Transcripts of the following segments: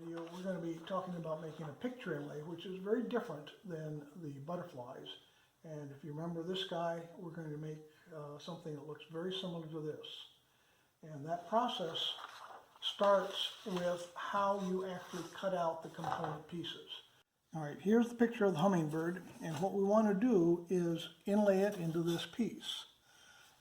video, we're going to be talking about making a picture inlay, which is very different than the butterflies. And if you remember this guy, we're going to make something that looks very similar to this. And that process starts with how you actually cut out the component pieces. All right, here's the picture of the hummingbird, and what we want to do is inlay it into this piece.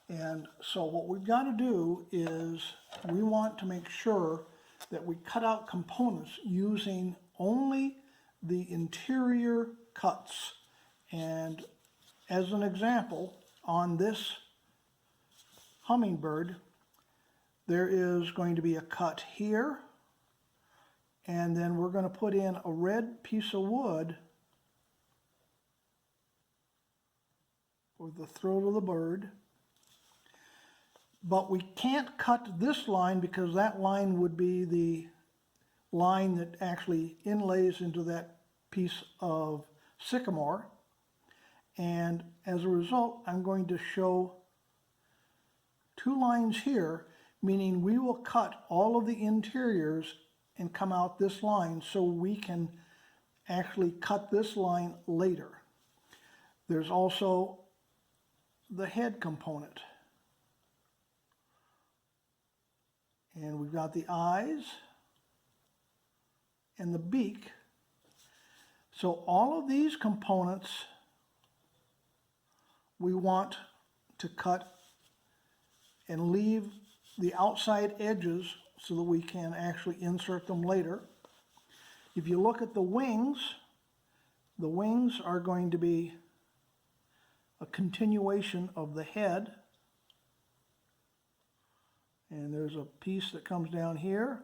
And so what we've got to do is we want to make sure that we cut out components using only the interior cuts. And as an example, on this hummingbird, there is going to be a cut here, and then we're going to put in a red piece of wood for the throat of the bird. But we can't cut this line because that line would be the line that actually inlays into that piece of sycamore. And as a result, I'm going to show two lines here, meaning we will cut all of the interiors and come out this line so we can actually cut this line later. There's also the head component. And we've got the eyes and the beak. So all of these components we want to cut and leave the outside edges so that we can actually insert them later. If you look at the wings are going to be a continuation of the head. And there's a piece that comes down here.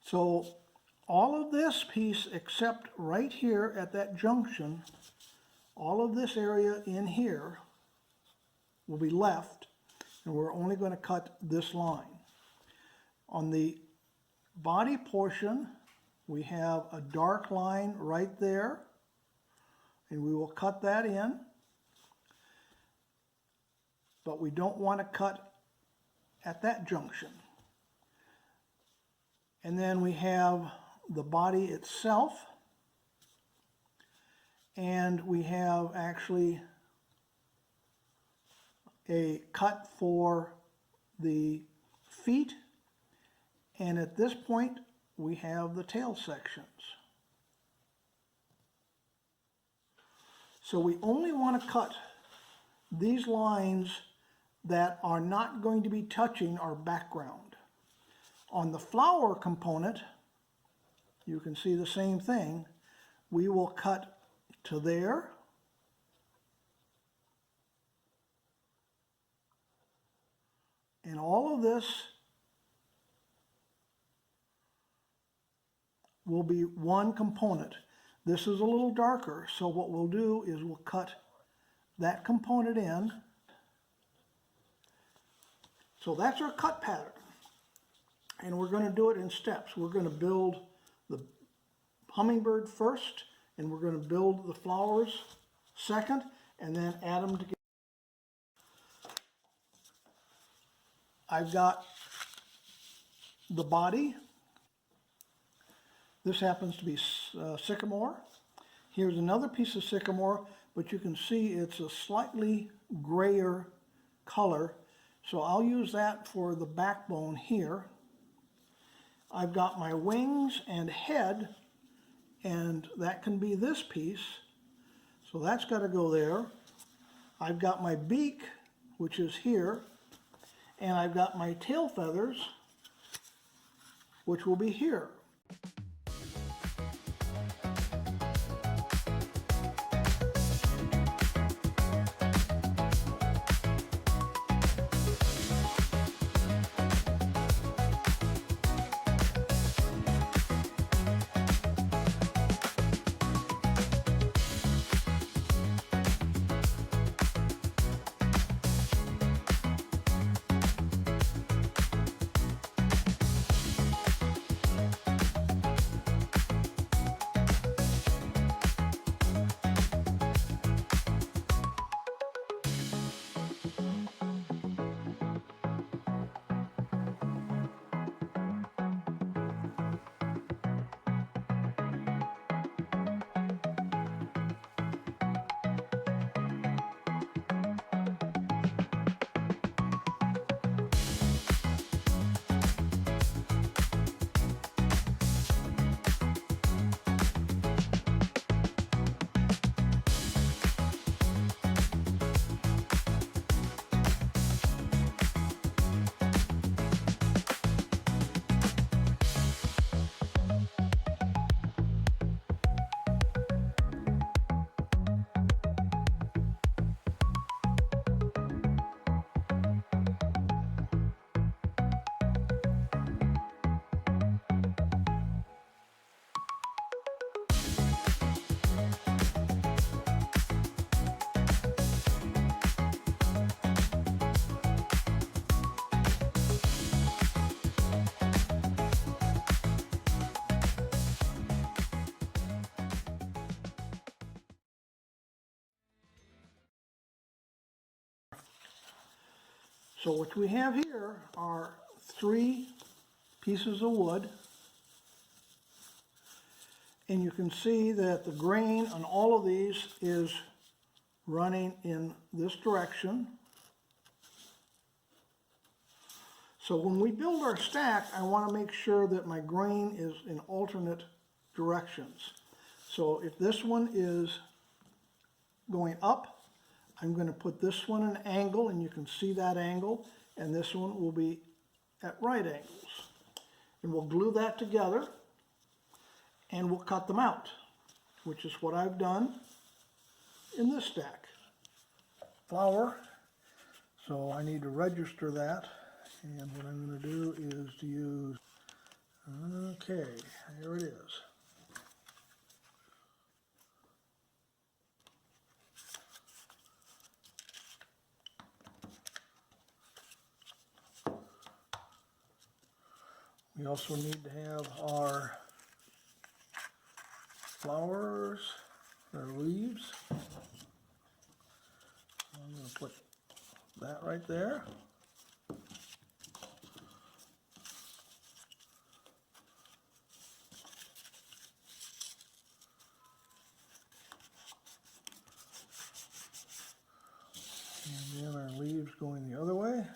So all of this piece, except right here at that junction, all of this area in here will be left, and we're only going to cut this line. On the body portion, we have a dark line right there, and we will cut that in. But we don't want to cut at that junction. And then we have the body itself, and we have actually a cut for the feet, and at this point we have the tail sections. So we only want to cut these lines that are not going to be touching our background. On the flower component, you can see the same thing. We will cut to there, and all of this will be one component. This is a little darker, so what we'll do is we'll cut that component in. So that's our cut pattern, and we're going to do it in steps. We're going to build the hummingbird first, and we're going to build the flowers second, and then add them together. I've got the body. This happens to be sycamore. Here's another piece of sycamore, but you can see it's a slightly grayer color. So I'll use that for the backbone here. I've got my wings and head, and that can be this piece. So that's got to go there. I've got my beak, which is here, and I've got my tail feathers, which will be here. So what we have here are 3 pieces of wood, and you can see that the grain on all of these is running in this direction. So when we build our stack, I want to make sure that my grain is in alternate directions. So if this one is going up, I'm going to put this one at an angle, and you can see that angle, and this one will be at right angles. And we'll glue that together, and we'll cut them out, which is what I've done in this stack. Flour, so I need to register that, and what I'm going to do is to use, okay, here it is. We also need to have our flowers, our leaves. I'm going to put that right there. And then our leaves going the other way.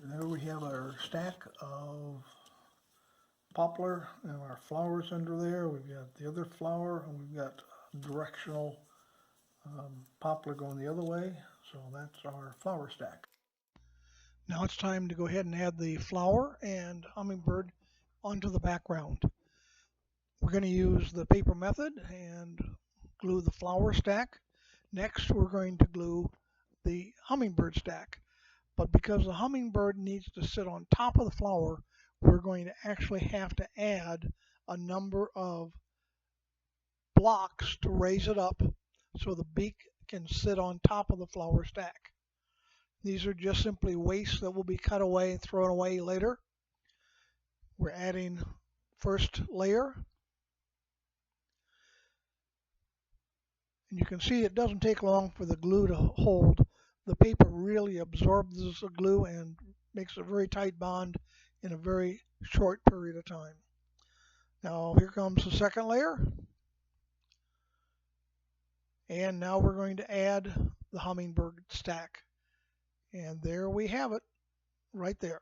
And there we have our stack of poplar and our flowers under there. We've got the other flower, and we've got directional poplar going the other way. So that's our flower stack. Now it's time to go ahead and add the flower and hummingbird onto the background. We're going to use the paper method and glue the flower stack. Next, we're going to glue the hummingbird stack. But because the hummingbird needs to sit on top of the flower, we're going to actually have to add a number of blocks to raise it up so the beak can sit on top of the flower stack. These are just simply wastes that will be cut away and thrown away later. We're adding first layer. And you can see it doesn't take long for the glue to hold. The paper really absorbs the glue and makes a very tight bond in a very short period of time. Now here comes the second layer. And now we're going to add the hummingbird stack. And there we have it, right there.